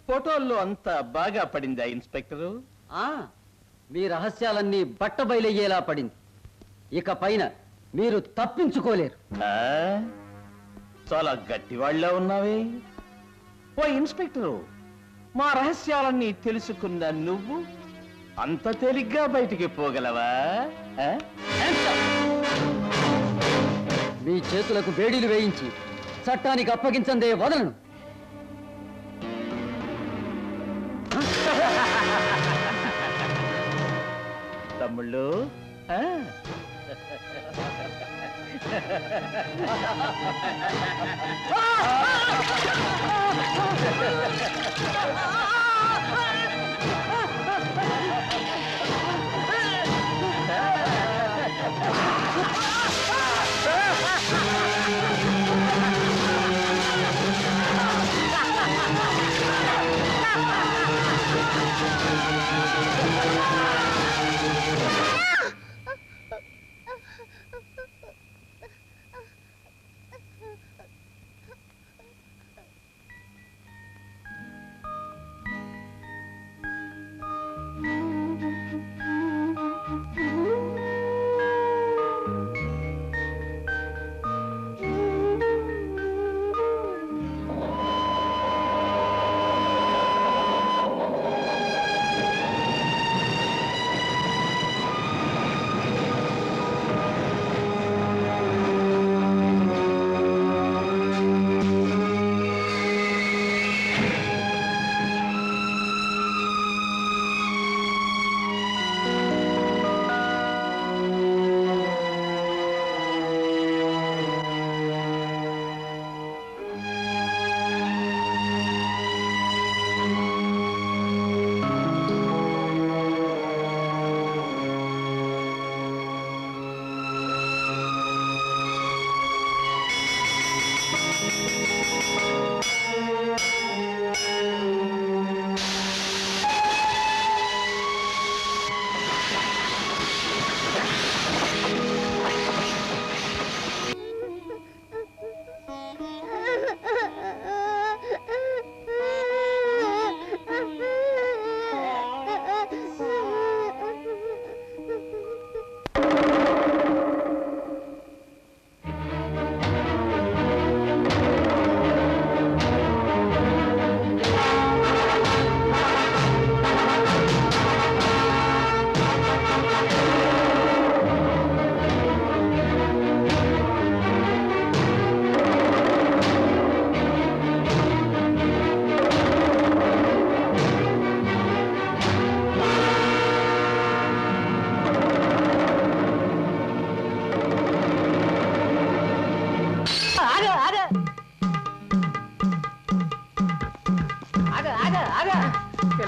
ఫోటోల్లో అంతా బాగా పడిందా ఇన్స్పెక్టరు? మీ రహస్యాలన్నీ బట్టబయలయ్యేలా పడింది. ఇక పైన మీరు తప్పించుకోలేరు. చాలా గట్టివాళ్ళ ఉన్నావే. ఓ ఇన్స్పెక్టరు, మా రహస్యాలన్నీ తెలుసుకున్న నువ్వు అంత తేలిగ్గా బయటికి పోగలవా? మీ చేతులకు వేడిలు వేయించి చట్టానికి అప్పగించందే వదలను. తమ్ముళ్ళు,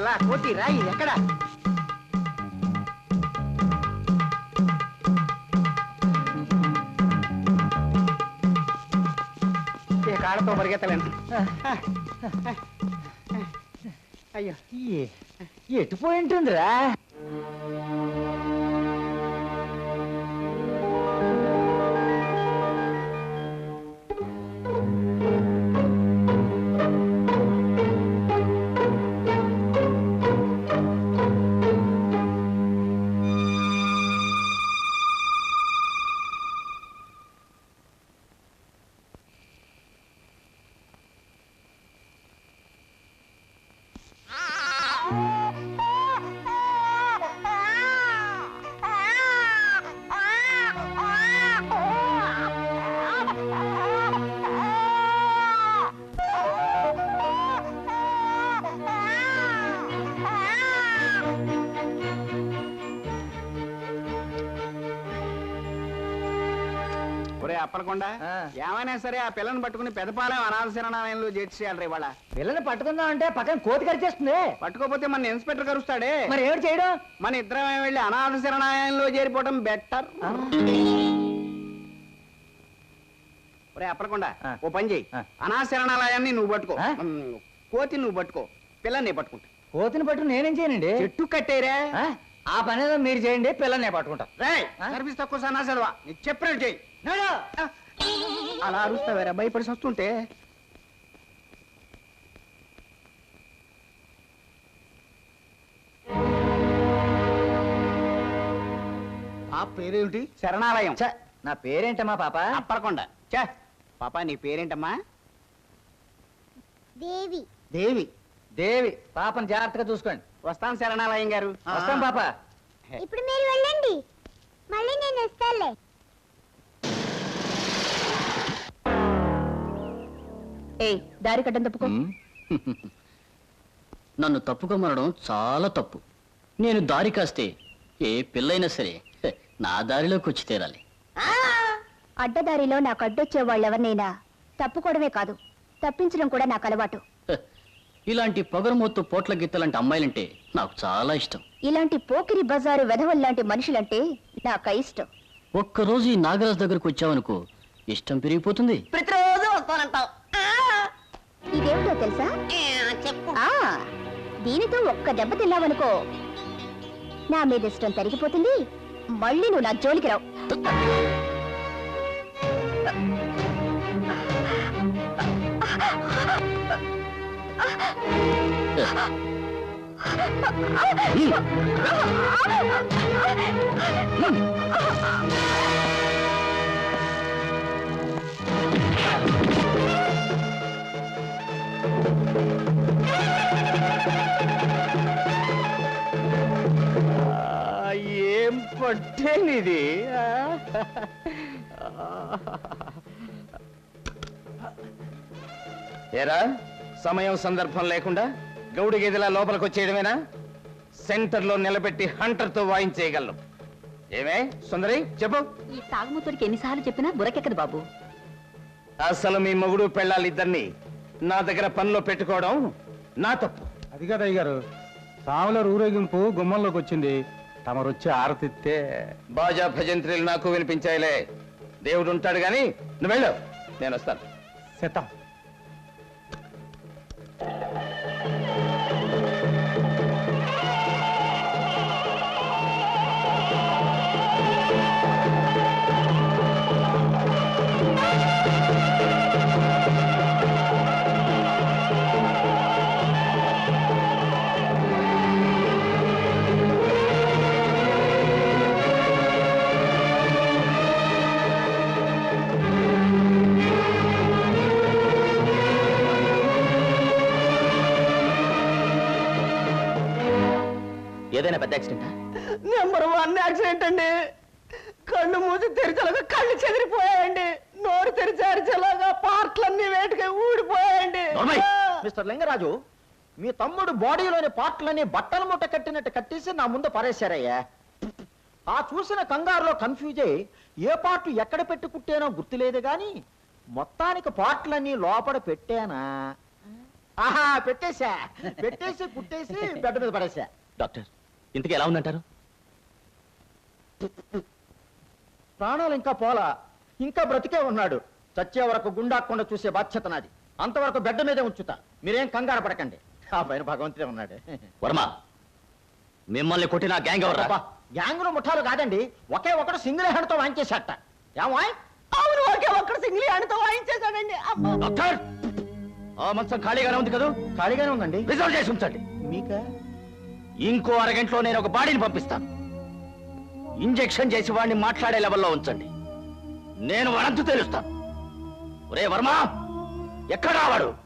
పిల్ల కోతి రాయి ఎక్కడ ఏ కాడతో పరిగెత్తలేను. అయ్యో ఎటు పోయి ఉంటుందిరా? అప్పలకొండ ఏమైనా సరే ఆ పిల్లని పట్టుకుని పెదపాలెం అనాథ శరణాలయంలో చేర్చేయాలి ఇవాళ. పిల్లని పట్టుకుందాం అంటే పక్కన కోతి కరిచేస్తుంది. పట్టుకోపోతే మన ఇన్స్పెక్టర్ కరుస్తాడే. మరి ఏమిటి చేయడం? మన ఇద్దరం వెళ్ళి అనాథ శరణాలయంలో చేరిపోవడం బెటర్. ఒరే అప్పలకొండ ఓ పని చెయ్యి, అనాథ శరణాలయాన్ని నువ్వు పట్టుకో, కోతి నువ్వు పట్టుకో, పిల్లని నేను పట్టుకుంటా. కోతిని పట్టు నేనేం చేయనండి. చెట్టు కట్టేరా. ఆ పని ఏదో మీరు చేయండి, పిల్లని నేను పట్టుకుంటా. రేయ్ సర్వీస్ తక్కువ సన్నా చదవా, నీకు చెప్పినట్టు చెయ్యి. అలా అరుస్తావేరా భయపడి వస్తుంటే. ఆ పేరేమిటి? శరణాలయం. నా పేరేంటమ్మా పాప? అప్పలకొండ. చే పాప నీ పేరేంటమ్మా? దేవి. దేవి. దేవి. పాపని జాగ్రత్తగా చూసుకోండి. వస్తాం శరణాలయం గారు. వస్తాం పాప. ఇప్పుడు మీరు వెళ్ళండి, మళ్ళీ నేను వస్తాలే. దారి కట్టం తప్పుకో. నన్ను తప్పుకోమనడం చాలా తప్పు. నేను దారి కాస్తే ఏ పిల్లైనా సరే నా దారిలోకి వచ్చి తీరాలి. అడ్డదారిలో నాకు అడ్డొచ్చే వాళ్ళెవరినైనా తప్పుకోవడమే కాదు, తప్పించడం కూడా నాకు అలవాటు. ఇలాంటి పొగరమొత్తు పోట్ల గిత్తలాంటి అమ్మాయిలంటే నాకు చాలా ఇష్టం. ఇలాంటి పోకిరి బజారు వెధవల్లాంటి మనుషులంటే నాకు ఇష్టం. ఒక్కరోజు ఈ నాగరాజు దగ్గరకు వచ్చావనుకో, ఇష్టం పెరిగిపోతుంది. ప్రతిరోజు వస్తానంటావు. ఇదేమిటో తెలుసా? చెప్పు. దీనితో ఒక్క దెబ్బ తిన్నావనుకో, నా మీద ఇష్టం తరిగిపోతుంది, మళ్ళీ నువ్వు నా జోలికి రావు. ఏం పట్టేనిది? ఏరా, సమయం సందర్భం లేకుండా గౌడి గేదెలా లోపలికి వచ్చేయడమేనా? సెంటర్లో నిలబెట్టి హంటర్తో వాయించేయగలను. ఏమే సుందరి చెప్పు. ఈ తాగుమూతుడికి ఎన్నిసార్లు చెప్పినా బురకెక్కదు బాబు. అసలు మీ మొగుడు పెళ్ళాలిద్దరిని నా దగ్గర పనిలో పెట్టుకోవడం నా తప్పు. అది కదా అయ్యగారు, సాముల ఊరేగింపు గుమ్మంలోకి వచ్చింది, తమరొచ్చి ఆరతిస్తే. బాజా భజంత్రీలు నాకు వినిపించాయిలే. దేవుడు ఉంటాడు గాని నువ్వు వెళ్ళు, నేను వస్తాను. శతం. ఏదైనా పెద్ద యాక్సిడెంటా? నెంబర్ 1 యాక్సిడెంట్ అండి. కళ్ళు మూసి తెరిచేలాగా కళ్ళు చెదిరిపోయాయండి, నోరు తెరిచి అరిచేలాగా పార్ట్లన్నీ వేటికి ఊడిపోయాయండి. మిస్టర్ లింగరాజు, మీ తమ్ముడు బాడీలోని పార్ట్లని బట్టల మూట కట్టినట్టు కట్టేసి నా ముందు పరేశారయ్యా. ఆ చూసిన కంగారులో కన్ఫ్యూజ్ అయ్యి ఏ పార్ట్లు ఎక్కడ పెట్టి కుట్టానో గుర్తులేదు గాని మొత్తానికి పార్ట్లన్నీ లోపల పెట్టానా ఆహా పెట్టేసి కుట్టేసి బెడ్ మీద పడేసా. డాక్టర్ ఇంతకీ ఎలా ఉందంటారు? ప్రాణాలు ఇంకా పోలా, ఇంకా బ్రతికే ఉన్నాడు. చచ్చే వరకు గుండాకుండా చూసే బాధ్యత నాది. అంతవరకు బెడ్ మీదే ఉంచుతా, మీరేం కంగారు పడకండి. ఆ పైన భగవంతుడే ఉన్నాడు. వర్మ, మిమ్మల్ని కొట్టిన గ్యాంగ్ ఎవరా? అబ్బా, గ్యాంగులు ముఠాలు కాదండి, ఒకే ఒకడు సింగిల్ హ్యాండ్ తో వాయించేశాట. ఏమాయ్? అవును, ఒకే ఒక్కడు సింగిల్ హ్యాండ్తో వాయించేశాడండి. అమ్మా. డాక్టర్, ఆ మంచం ఖాళీగానే ఉంది కదా, ఖాళీగానే ఉందండి. రిజర్వ్ చేసి ఉంచండి. మీకా? ఇంకో అరగంటలో నేను ఒక బాడీని పంపిస్తాను. ఇంజెక్షన్ చేసి వాడిని మాట్లాడే లెవెల్లో ఉంచండి. నేను వాడంతు తెలుస్తాను. ఒరే వర్మ, ఎక్కడా వాడు?